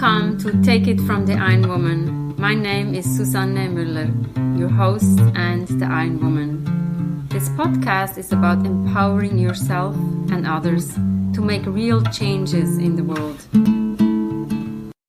Welcome to Take It from the Iron Woman. My name is Susanne Müller, your host and the Iron Woman. This podcast is about empowering yourself and others to make real changes in the world.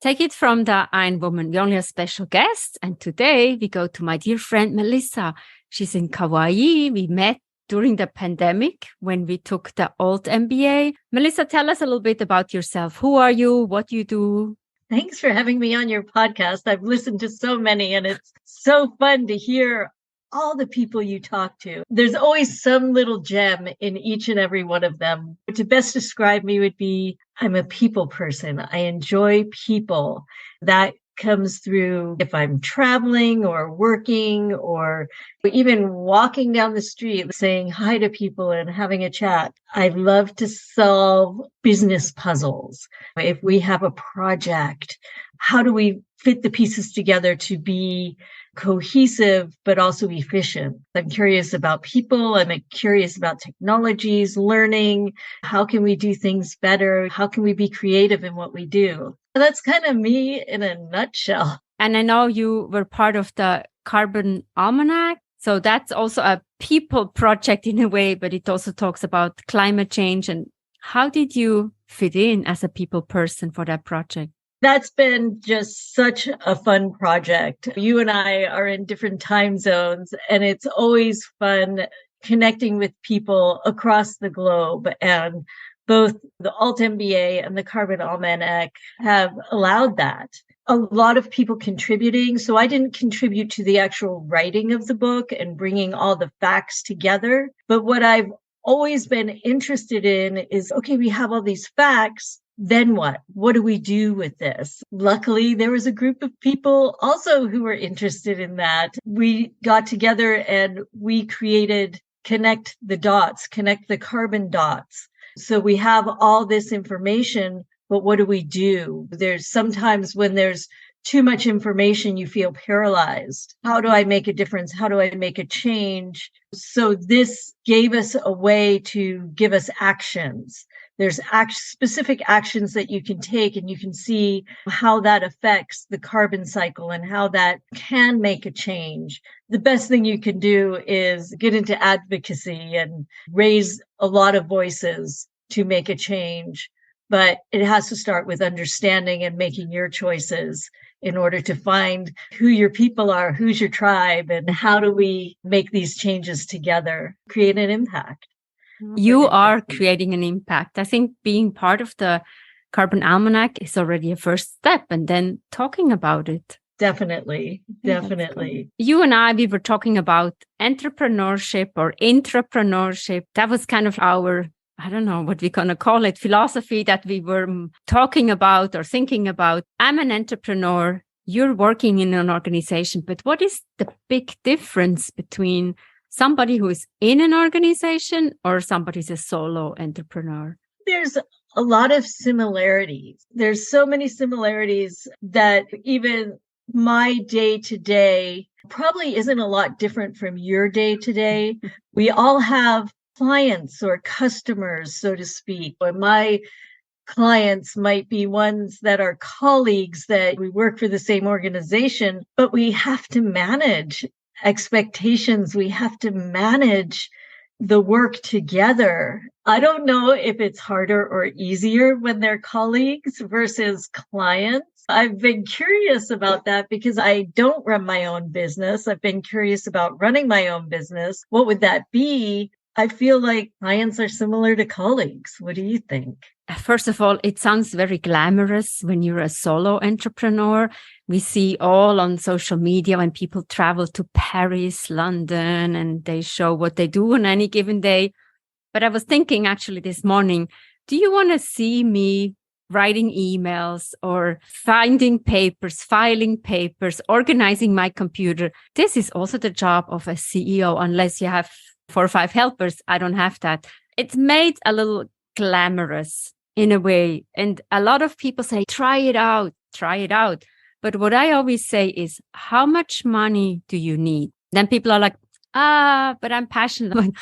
Take It from the Iron Woman. We only have special guests, and today we go to my dear friend Melissa. She's in Kauai. We met during the pandemic when we took the old MBA. Melissa, tell us a little bit about yourself. Who are you? What do you do? Thanks for having me on your podcast. I've listened to so many, and it's so fun to hear all the people you talk to. There's always some little gem in each and every one of them. To best describe me would be, I'm a people person. I enjoy people. That comes through if I'm traveling or working or even walking down the street, saying hi to people and having a chat. I love to solve business puzzles. If we have a project, how do we fit the pieces together to be cohesive, but also efficient? I'm curious about people. I'm curious about technologies, learning. How can we do things better? How can we be creative in what we do? That's kind of me in a nutshell. And I know you were part of the Carbon Almanac. So that's also a people project in a way, but it also talks about climate change. And how did you fit in as a people person for that project? That's been just such a fun project. You and I are in different time zones, and it's always fun connecting with people across the globe. And both the Alt MBA and the Carbon Almanac have allowed that. A lot of people contributing. So I didn't contribute to the actual writing of the book and bringing all the facts together. But what I've always been interested in is, okay, we have all these facts. Then what? What do we do with this? Luckily, there was a group of people also who were interested in that. We got together and we created Connect the Dots, Connect the Carbon Dots. So we have all this information, but what do we do? There's sometimes when there's too much information, you feel paralyzed. How do I make a difference? How do I make a change? So this gave us a way to give us actions. There's specific actions that you can take, and you can see how that affects the carbon cycle and how that can make a change. The best thing you can do is get into advocacy and raise a lot of voices to make a change. But it has to start with understanding and making your choices in order to find who your people are, who's your tribe, and how do we make these changes together, create an impact. You are creating an impact. I think being part of the Carbon Almanac is already a first step, and then talking about it. Definitely. You and I, we were talking about entrepreneurship or intrapreneurship. That was kind of our, I don't know what we're going to call it, philosophy that we were talking about or thinking about. I'm an entrepreneur. You're working in an organization, but what is the big difference between somebody who is in an organization or somebody who's a solo entrepreneur? There's a lot of similarities. There's so many similarities that even my day-to-day probably isn't a lot different from your day-to-day. We all have clients or customers, so to speak. Or my clients might be ones that are colleagues that we work for the same organization, but we have to manage expectations. We have to manage the work together. I don't know if it's harder or easier when they're colleagues versus clients. I've been curious about that because I don't run my own business. I've been curious about running my own business. What would that be? I feel like clients are similar to colleagues. What do you think? First of all, it sounds very glamorous when you're a solo entrepreneur. We see all on social media when people travel to Paris, London, and they show what they do on any given day. But I was thinking actually this morning, do you want to see me writing emails or finding papers, filing papers, organizing my computer? This is also the job of a CEO, unless you have 4 or 5 helpers. I don't have that. It's made a little glamorous in a way. And a lot of people say, try it out. But what I always say is, how much money do you need? Then people are like, but I'm passionate.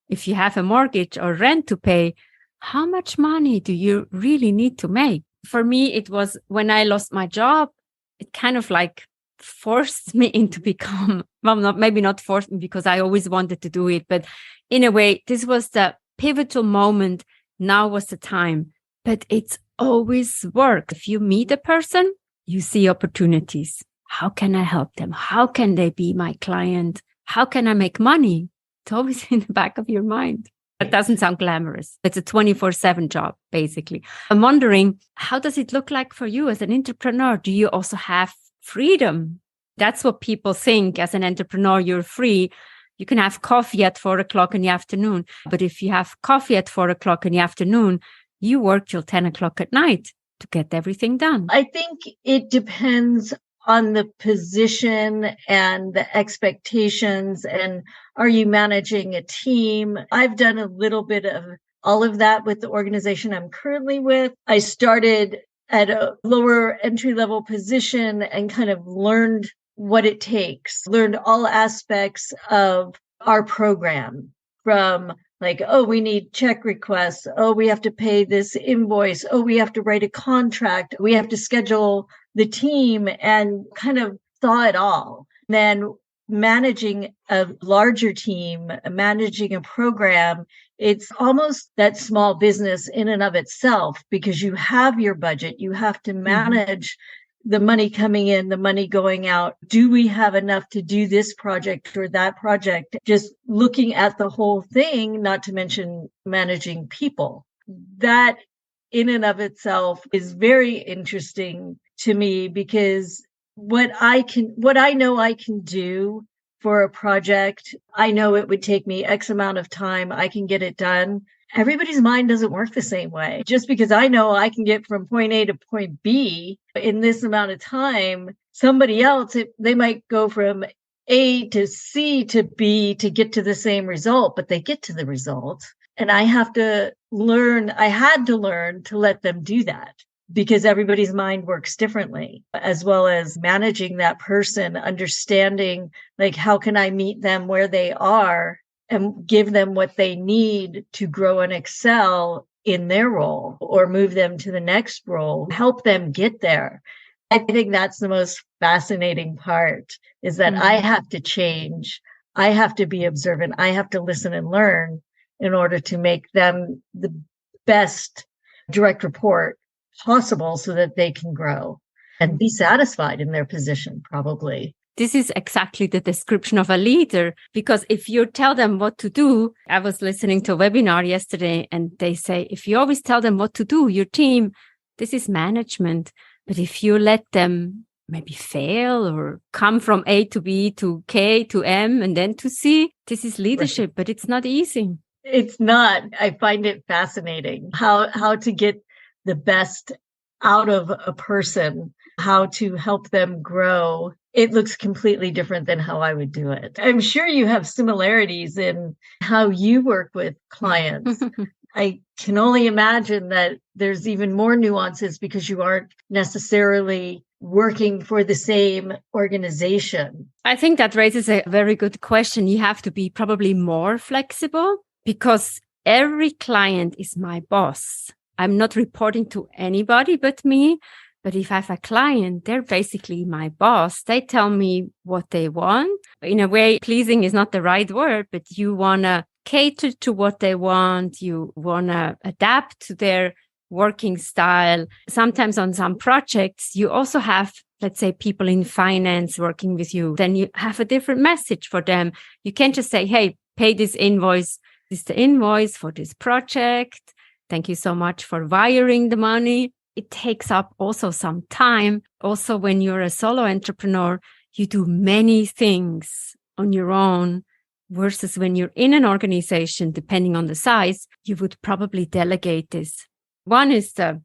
If you have a mortgage or rent to pay, how much money do you really need to make? For me, it was when I lost my job, it kind of like forced me into become, well, maybe not forced me because I always wanted to do it, but in a way, this was the pivotal moment. Now was the time, but it's always work. If you meet a person, you see opportunities. How can I help them? How can they be my client? How can I make money? It's always in the back of your mind. It doesn't sound glamorous. It's a 24/7 job, basically. I'm wondering, how does it look like for you as an entrepreneur? Do you also have freedom? That's what people think. As an entrepreneur, you're free. You can have coffee at 4:00 in the afternoon. But if you have coffee at 4:00 in the afternoon, you work till 10:00 at night to get everything done. I think it depends on the position and the expectations, and are you managing a team? I've done a little bit of all of that with the organization I'm currently with. I started at a lower entry-level position and kind of learned what it takes, learned all aspects of our program, from like, oh, we need check requests. Oh, we have to pay this invoice. Oh, we have to write a contract. We have to schedule the team, and kind of saw it all. Then managing a larger team, managing a program, it's almost that small business in and of itself, because you have your budget. You have to manage the money coming in, the money going out. Do we have enough to do this project or that project? Just looking at the whole thing, not to mention managing people. That in and of itself is very interesting to me, because what I know I can do for a project, I know it would take me X amount of time. I can get it done. Everybody's mind doesn't work the same way. Just because I know I can get from point A to point B in this amount of time, somebody else, they might go from A to C to B to get to the same result, but they get to the result. And I had to learn to let them do that, because everybody's mind works differently, as well as managing that person, understanding, like, how can I meet them where they are and give them what they need to grow and excel in their role, or move them to the next role, help them get there. I think that's the most fascinating part, is that I have to change. I have to be observant. I have to listen and learn in order to make them the best direct report possible, so that they can grow and be satisfied in their position, probably. This is exactly the description of a leader, because if you tell them what to do, I was listening to a webinar yesterday, and they say, if you always tell them what to do, your team, this is management. But if you let them maybe fail or come from A to B to K to M and then to C, this is leadership, but it's not easy. It's not. I find it fascinating how to get the best out of a person, how to help them grow. It looks completely different than how I would do it. I'm sure you have similarities in how you work with clients. I can only imagine that there's even more nuances, because you aren't necessarily working for the same organization. I think that raises a very good question. You have to be probably more flexible, because every client is my boss. I'm not reporting to anybody but me. But if I have a client, they're basically my boss. They tell me what they want. In a way, pleasing is not the right word, but you want to cater to what they want. You want to adapt to their working style. Sometimes on some projects, you also have, let's say, people in finance working with you. Then you have a different message for them. You can't just say, hey, pay this invoice. This is the invoice for this project. Thank you so much for wiring the money. It takes up also some time. Also, when you're a solo entrepreneur, you do many things on your own, versus when you're in an organization, depending on the size, you would probably delegate this. One is the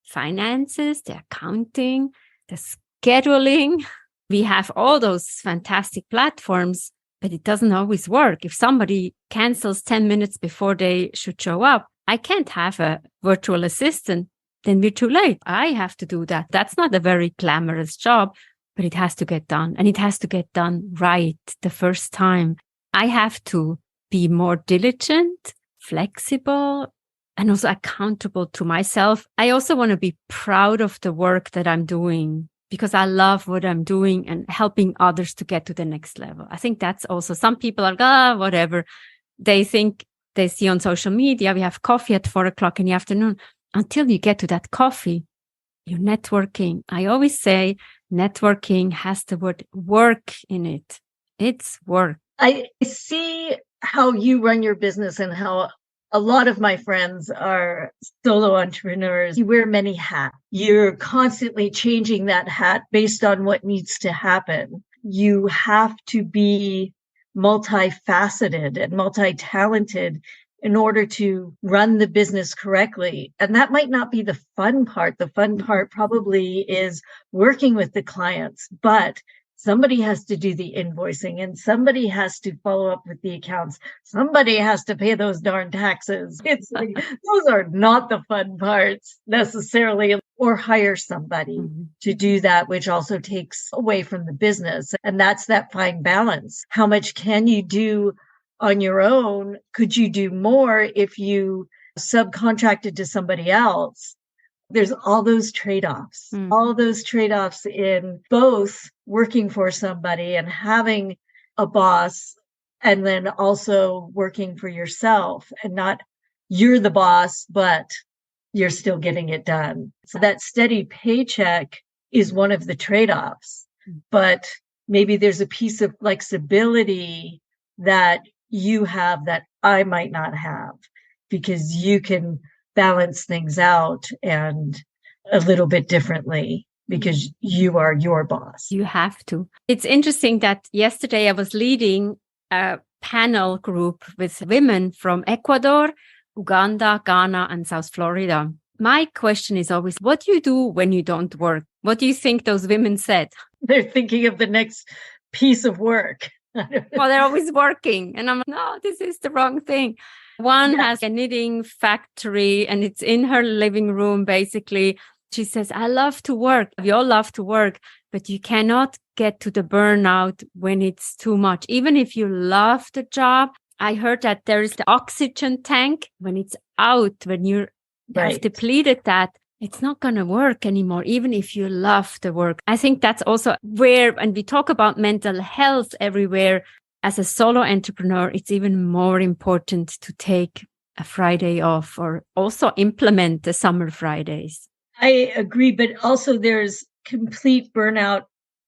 finances, the accounting, the scheduling. We have all those fantastic platforms, but it doesn't always work. If somebody cancels 10 minutes before they should show up, I can't have a virtual assistant. Then we're too late. I have to do that. That's not a very glamorous job, but it has to get done. And it has to get done right the first time. I have to be more diligent, flexible, and also accountable to myself. I also want to be proud of the work that I'm doing because I love what I'm doing and helping others to get to the next level. I think that's also, some people are, whatever. They think, they see on social media, we have coffee at 4:00 in the afternoon. Until you get to that coffee, you're networking. I always say networking has the word work in it. It's work. I see how you run your business and how a lot of my friends are solo entrepreneurs. You wear many hats. You're constantly changing that hat based on what needs to happen. You have to be multifaceted and multi-talented in order to run the business correctly. And that might not be the fun part. The fun part probably is working with the clients, but somebody has to do the invoicing and somebody has to follow up with the accounts. Somebody has to pay those darn taxes. It's like, those are not the fun parts necessarily, or hire somebody to do that, which also takes away from the business. And that's that fine balance. How much can you do on your own? Could you do more if you subcontracted to somebody else? There's all those trade-offs, in both working for somebody and having a boss, and then also working for yourself, and not you're the boss, but you're still getting it done. So that steady paycheck is one of the trade-offs, but maybe there's a piece of flexibility that you have that I might not have, because you can balance things out and a little bit differently because you are your boss. You have to. It's interesting that yesterday I was leading a panel group with women from Ecuador, Uganda, Ghana, and South Florida. My question is always, what do you do when you don't work? What do you think those women said? They're thinking of the next piece of work. Well, they're always working. And I'm like, no, this is the wrong thing. One has a knitting factory and it's in her living room, basically. She says, I love to work. We all love to work, but you cannot get to the burnout when it's too much. Even if you love the job, I heard that there is the oxygen tank. When it's out, when you have depleted that, it's not going to work anymore, even if you love the work. I think that's also where, and we talk about mental health everywhere, as a solo entrepreneur, it's even more important to take a Friday off or also implement the summer Fridays. I agree, but also there's complete burnout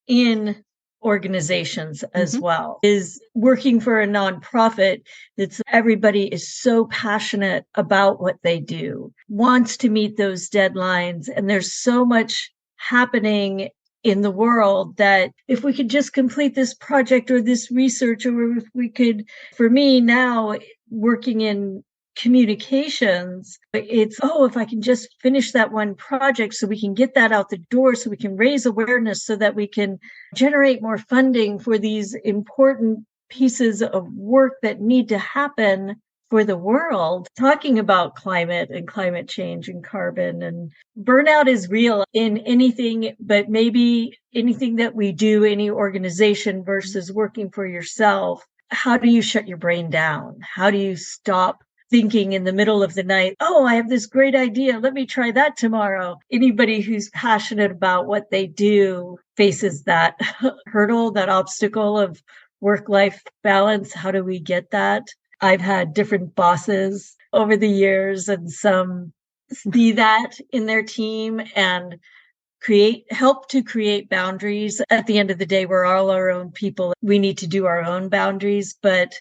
in organizations as well. Is working for a nonprofit that's everybody is so passionate about what they do, wants to meet those deadlines, and there's so much happening in the world that if we could just complete this project or this research, or if we could, for me now working in communications, it's, if I can just finish that one project so we can get that out the door, so we can raise awareness, so that we can generate more funding for these important pieces of work that need to happen for the world, talking about climate and climate change and carbon. And burnout is real in anything, but maybe anything that we do, any organization versus working for yourself. How do you shut your brain down? How do you stop thinking in the middle of the night, I have this great idea, let me try that tomorrow? Anybody who's passionate about what they do faces that hurdle, that obstacle of work-life balance. How do we get that? I've had different bosses over the years, and some see that in their team and help to create boundaries. At the end of the day, we're all our own people. We need to do our own boundaries, but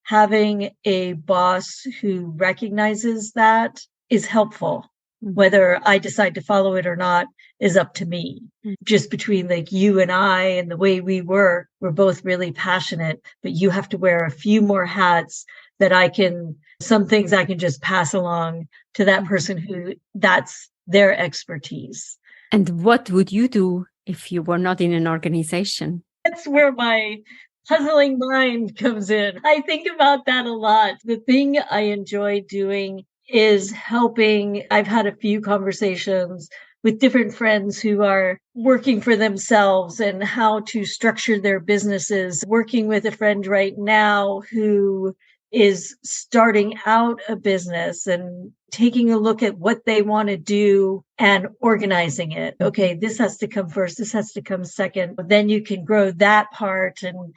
having a boss who recognizes that is helpful. Whether I decide to follow it or not is up to me. Just between you and I and the way we work, we're both really passionate, but you have to wear a few more hats that some things I can just pass along to that person who that's their expertise. And what would you do if you were not in an organization? That's where my puzzling mind comes in. I think about that a lot. The thing I enjoy doing is helping. I've had a few conversations with different friends who are working for themselves and how to structure their businesses. Working with a friend right now who is starting out a business and taking a look at what they want to do and organizing it. Okay, this has to come first, this has to come second. Then you can grow that part. And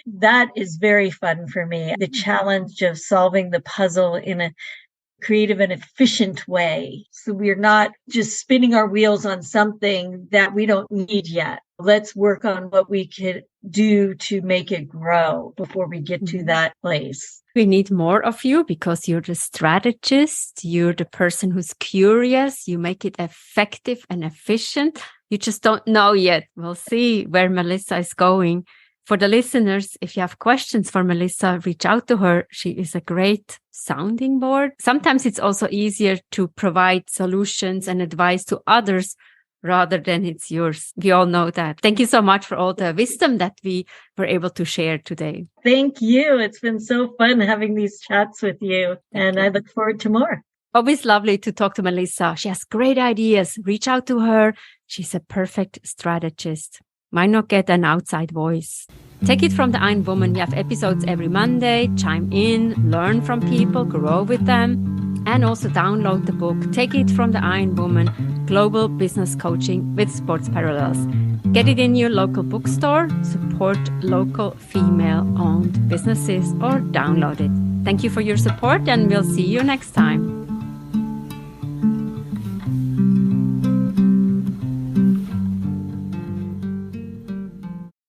that is very fun for me. The challenge of solving the puzzle in a creative and efficient way. So we're not just spinning our wheels on something that we don't need yet. Let's work on what we could do to make it grow before we get to that place. We need more of you because you're the strategist. You're the person who's curious. You make it effective and efficient. You just don't know yet. We'll see where Melissa is going. For the listeners, if you have questions for Melissa, reach out to her. She is a great sounding board. Sometimes it's also easier to provide solutions and advice to others rather than it's yours. We all know that. Thank you so much for all the wisdom that we were able to share today. Thank you. It's been so fun having these chats with you. And I look forward to more. Always lovely to talk to Melissa. She has great ideas. Reach out to her. She's a perfect strategist. Might not get an outside voice. Take it from the Iron Woman. We have episodes every Monday. Chime in, learn from people, grow with them, and also download the book, Take It from the Iron Woman, Global Business Coaching with Sports Parallels. Get it in your local bookstore, support local female-owned businesses, or download it. Thank you for your support, and we'll see you next time.